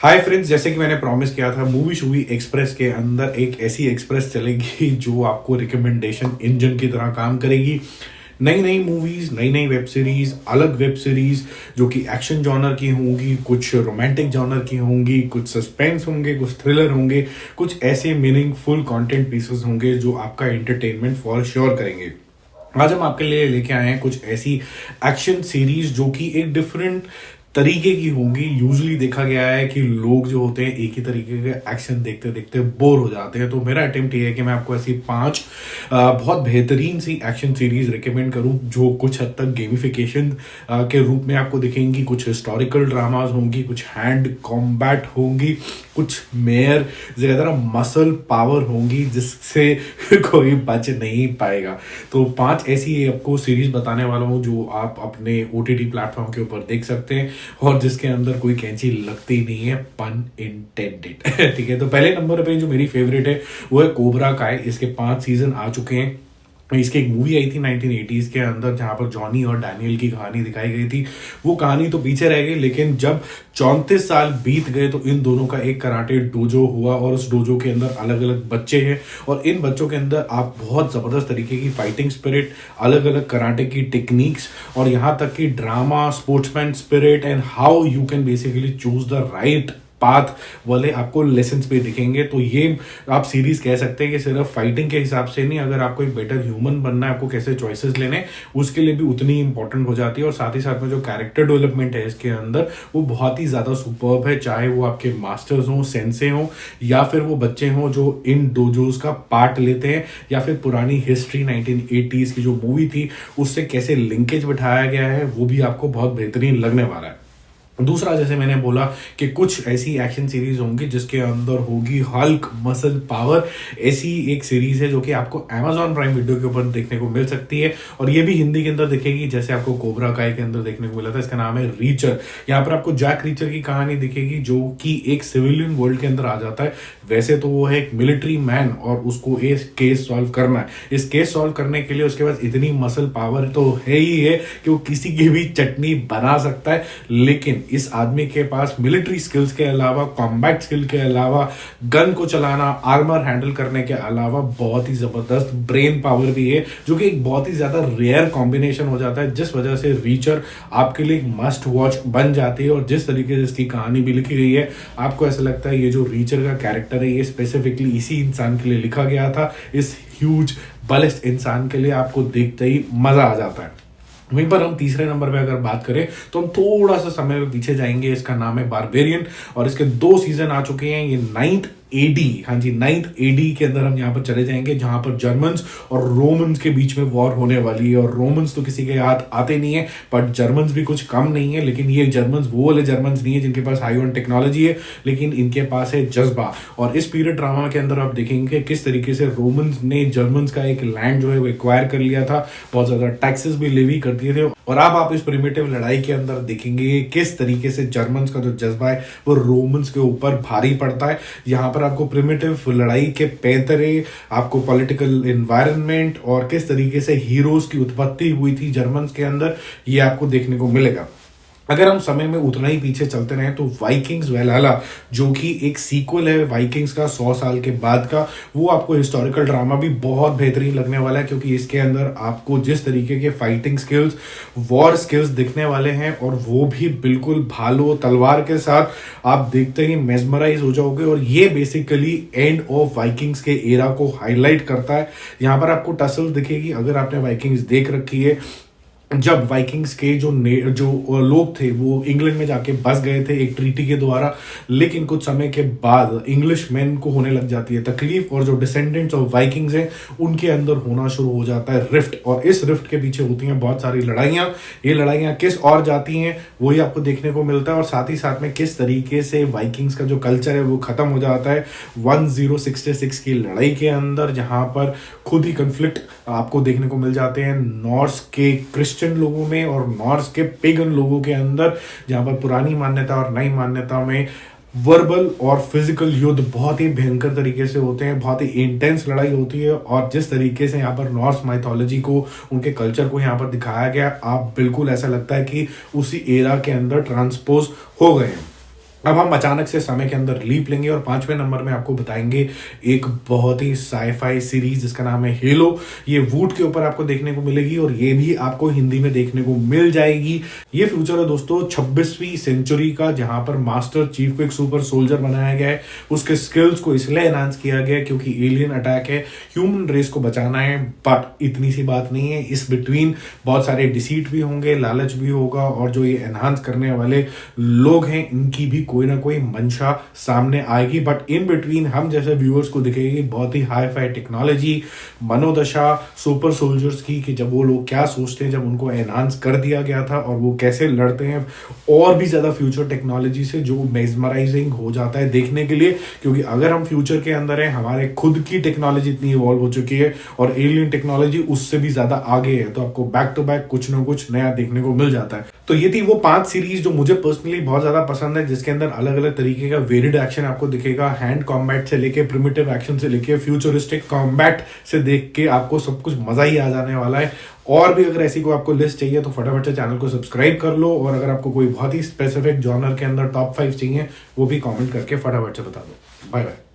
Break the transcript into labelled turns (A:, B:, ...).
A: Hi friends, जैसे कि मैंने प्रॉमिस किया था, मूवी शूवी एक्सप्रेस के अंदर एक ऐसी एक्सप्रेस चलेगी जो आपको रिकमेंडेशन इंजन की तरह काम करेगी। नई नई मूवीज, नई नई वेब सीरीज, अलग वेब सीरीज जो कि एक्शन जॉनर की होंगी, कुछ रोमांटिक जॉनर की होंगी, कुछ सस्पेंस होंगे, कुछ थ्रिलर होंगे, कुछ ऐसे मीनिंगफुल कंटेंट पीसेस होंगे जो आपका एंटरटेनमेंट फॉर श्योर करेंगे। आज हम आपके लिए लेके आए हैं कुछ ऐसी एक्शन सीरीज जो कि एक डिफरेंट तरीके की होंगी। यूजली देखा गया है कि लोग जो होते हैं एक ही तरीके के एक्शन देखते देखते बोर हो जाते हैं। तो मेरा अटेम्प्ट ये है कि मैं आपको ऐसी पांच बहुत बेहतरीन सी एक्शन सीरीज रिकमेंड करूं जो कुछ हद तक गेमिफिकेशन के रूप में आपको दिखेंगी। कुछ हिस्टोरिकल ड्रामाज होंगी, कुछ हैंड कॉम्बैट होंगी, कुछ मेयर ज्यादा मसल पावर होंगी जिससे कोई बच नहीं पाएगा। तो पांच ऐसी आपको सीरीज बताने वाला हूँ जो आप अपने ओटीटी प्लेटफॉर्म के ऊपर देख सकते हैं और जिसके अंदर कोई कैंची लगती नहीं है, पन इंटेंडेड। ठीक है, तो पहले नंबर पे जो मेरी फेवरेट है वो है कोबरा काय। इसके 5 सीजन आ चुके हैं। इसकी एक मूवी आई थी 1980s के अंदर जहां पर जॉनी और डैनियल की कहानी दिखाई गई थी। वो कहानी तो पीछे रह गई, लेकिन जब 34 साल बीत गए तो इन दोनों का एक कराटे डोजो हुआ और उस डोजो के अंदर अलग अलग बच्चे हैं और इन बच्चों के अंदर आप बहुत जबरदस्त तरीके की फाइटिंग स्पिरिट, अलग अलग कराटे की टेक्निक्स और यहाँ तक कि drama, sportsman spirit and how you can basically choose the right path वाले आपको लेसन्स पे दिखेंगे। तो ये आप सीरीज कह सकते हैं कि सिर्फ फाइटिंग के हिसाब से नहीं, अगर आपको एक बेटर ह्यूमन बनना है, आपको कैसे चॉइसेस लेने, उसके लिए भी उतनी इंपॉर्टेंट हो जाती है। और साथ ही साथ में जो कैरेक्टर डेवलपमेंट है इसके अंदर वो बहुत ही ज्यादा सुपर्ब है। चाहे वो आपके मास्टर्स हों, सेंसे हों या फिर वो बच्चे हों जो इन डोजोस का पार्ट लेते हैं, या फिर पुरानी हिस्ट्री 1980s की जो मूवी थी उससे कैसे लिंकेज बिठाया गया है, वो भी आपको बहुत बेहतरीन लगने वाला है। दूसरा, जैसे मैंने बोला कि कुछ ऐसी एक्शन सीरीज होंगी जिसके अंदर होगी हल्क मसल पावर। ऐसी एक सीरीज है जो कि आपको Amazon प्राइम वीडियो के ऊपर देखने को मिल सकती है और ये भी हिंदी के अंदर दिखेगी, जैसे आपको कोबरा काय के अंदर देखने को मिला था। इसका नाम है रीचर। यहाँ पर आपको जैक रीचर की कहानी दिखेगी जो कि एक सिविलियन वर्ल्ड के अंदर आ जाता है। वैसे तो वो है एक मिलिट्री मैन और उसको एक केस सॉल्व करना है। इस केस सॉल्व करने के लिए उसके पास इतनी मसल पावर तो है ही है कि वो किसी की भी चटनी बना सकता है। लेकिन इस आदमी के पास मिलिट्री स्किल्स के अलावा, कॉम्बैट स्किल के अलावा, गन को चलाना, आर्मर हैंडल करने के अलावा बहुत ही जबरदस्त ब्रेन पावर भी है, जो कि एक बहुत ही ज्यादा रेयर कॉम्बिनेशन हो जाता है, जिस वजह से रीचर आपके लिए एक मस्ट वॉच बन जाती है। और जिस तरीके से इसकी कहानी भी लिखी गई है, आपको ऐसा लगता है ये जो रीचर का कैरेक्टर है ये स्पेसिफिकली इसी इंसान के लिए लिखा गया था। इस ह्यूज बलिस्ट इंसान के लिए आपको देखते ही मजा आ जाता है। वहीं पर हम तीसरे नंबर पे अगर बात करें तो हम थोड़ा सा समय में पीछे जाएंगे। इसका नाम है बारबेरियन और इसके 2 सीजन आ चुके हैं। ये 9th AD, हाँ जी 9th AD के अंदर हम यहाँ पर चले जाएंगे जहां पर जर्मन्स और रोमन्स के बीच में वॉर होने वाली है। और रोमन्स तो किसी के याद आते नहीं है, बट जर्मन्स भी कुछ कम नहीं है। लेकिन ये जर्मन्स वो वाले जर्मन्स नहीं है जिनके पास हाई ऑन टेक्नोलॉजी है, लेकिन इनके पास है जज्बा। और इस पीरियड ड्रामा के अंदर आप देखेंगे किस तरीके से रोमन्स ने जर्मन्स का एक लैंड जो है वो एक्वायर कर लिया था, बहुत ज्यादा टैक्सेस भी लेवी कर दिए थे। और अब आप इस प्रिमिटिव लड़ाई के अंदर देखेंगे किस तरीके से जर्मन्स का जो जज्बा है वो रोमन्स के ऊपर भारी पड़ता है। यहाँ पर आपको प्रिमिटिव लड़ाई के पैंतरे, आपको पॉलिटिकल एनवायरनमेंट और किस तरीके से हीरोज की उत्पत्ति हुई थी जर्मन्स के अंदर, ये आपको देखने को मिलेगा। अगर हम समय में उतना ही पीछे चलते रहे तो वाइकिंग्स वैलहला, जो कि एक सीक्वल है वाइकिंग्स का 100 साल के बाद का, वो आपको हिस्टोरिकल ड्रामा भी बहुत बेहतरीन लगने वाला है, क्योंकि इसके अंदर आपको जिस तरीके के फाइटिंग स्किल्स, वॉर स्किल्स दिखने वाले हैं और वो भी बिल्कुल भालो तलवार के साथ, आप देखते ही मेस्मराइज हो जाओगे। और ये बेसिकली एंड ऑफ वाइकिंग्स के एरा को हाईलाइट करता है। यहाँ पर आपको टसल दिखेगी अगर आपने वाइकिंग्स देख रखी है, जब वाइकिंग्स के जो लोग थे वो इंग्लैंड में जाके बस गए थे एक ट्रीटी के द्वारा। लेकिन कुछ समय के बाद इंग्लिश मैन को होने लग जाती है तकलीफ और जो डिसेंडेंट्स ऑफ वाइकिंग्स हैं उनके अंदर होना शुरू हो जाता है रिफ्ट। और इस रिफ्ट के पीछे होती हैं बहुत सारी लड़ाइयाँ। ये लड़ाइयाँ किस और जाती हैं वही आपको देखने को मिलता है। और साथ ही साथ में किस तरीके से वाइकिंग्स का जो कल्चर है वो खत्म हो जाता है 1066 की लड़ाई के अंदर, जहां पर खुद ही कन्फ्लिक्ट आपको देखने को मिल जाते हैं नॉर्स के क्रिश्चियन लोगों में और नॉर्स के पेगन लोगों के अंदर, जहां पर पुरानी मान्यता और नई मान्यता में वर्बल और फिजिकल युद्ध बहुत ही भयंकर तरीके से होते हैं, बहुत ही इंटेंस लड़ाई होती है। और जिस तरीके से यहाँ पर नॉर्स माइथोलॉजी को, उनके कल्चर को यहाँ पर दिखाया गया, आप बिल्कुल ऐसा लगता है कि उसी एरा के अंदर ट्रांसपोज हो गए हैं। अब हम अचानक से समय के अंदर लीप लेंगे और 5वें नंबर में आपको बताएंगे एक बहुत ही साईफाई सीरीज जिसका नाम है हेलो। ये वूड के ऊपर आपको देखने को मिलेगी और ये भी आपको हिंदी में देखने को मिल जाएगी। ये फ्यूचर है दोस्तों 26वीं सेंचुरी का, जहां पर मास्टर चीफ को एक सुपर सोल्जर बनाया गया है। उसके स्किल्स को इसलिए एनहांस किया गया है क्योंकि एलियन अटैक है, ह्यूमन रेस को बचाना है। बट इतनी सी बात नहीं है, इस बिटवीन बहुत सारे डिसीट भी होंगे, लालच भी होगा, और जो ये एनहांस करने वाले लोग हैं इनकी भी कोई ना कोई मंशा सामने आएगी। बट इन बिटवीन हम जैसे व्यूअर्स को दिखेगी बहुत ही हाई फाई टेक्नोलॉजी, मनोदशा सुपर सोल्जर्स की, कि जब वो लोग क्या सोचते हैं जब उनको एनहांस कर दिया गया था और वो कैसे लड़ते हैं, और भी ज्यादा फ्यूचर टेक्नोलॉजी से जो मेजमराइजिंग हो जाता है देखने के लिए। क्योंकि अगर हम फ्यूचर के अंदर है, हमारे खुद की टेक्नोलॉजी इतनी इवॉल्व हो चुकी है और एलियन टेक्नोलॉजी उससे भी ज्यादा आगे है, तो आपको बैक टू बैक कुछ ना कुछ नया देखने को मिल जाता है। तो ये थी वो 5 सीरीज जो मुझे पर्सनली बहुत ज्यादा पसंद है, जिसके अंदर अलग अलग तरीके का वेरिड एक्शन आपको दिखेगा। हैंड कॉम्बैट से लेके प्रिमिटिव एक्शन से लेके फ्यूचरिस्टिक कॉम्बैट से देख के आपको सब कुछ मजा ही आ जाने वाला है। और भी अगर ऐसी कोई आपको लिस्ट चाहिए तो फटाफट से चैनल को सब्सक्राइब कर लो, और अगर आपको कोई बहुत ही स्पेसिफिक जॉनर के अंदर टॉप 5 चाहिए वो भी कमेंट करके फटाफट से बता दो। Bye bye.